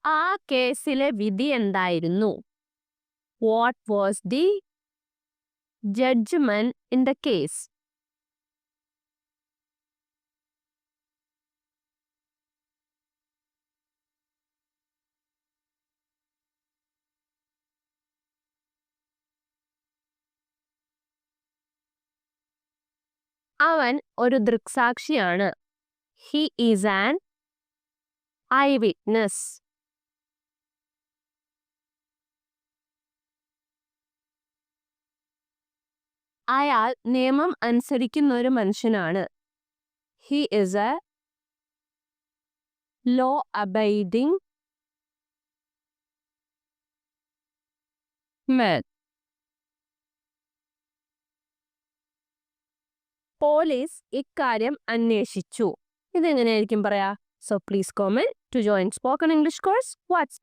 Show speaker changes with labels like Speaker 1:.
Speaker 1: ആ കേസിലെ വിധി എന്തായിരുന്നു? What was the judgment in the case? അവൻ ഒരു ദൃക്സാക്ഷിയാണ്. He is an eyewitness. അയാൾ നിയമം അനുസരിക്കുന്ന ഒരു മനുഷ്യനാണ്. He is a law abiding man. Police ഇക്കാര്യം അന്വേഷിച്ചു. ഇതെങ്ങനെയായിരിക്കും പറയാ? So please comment to join spoken English course WhatsApp.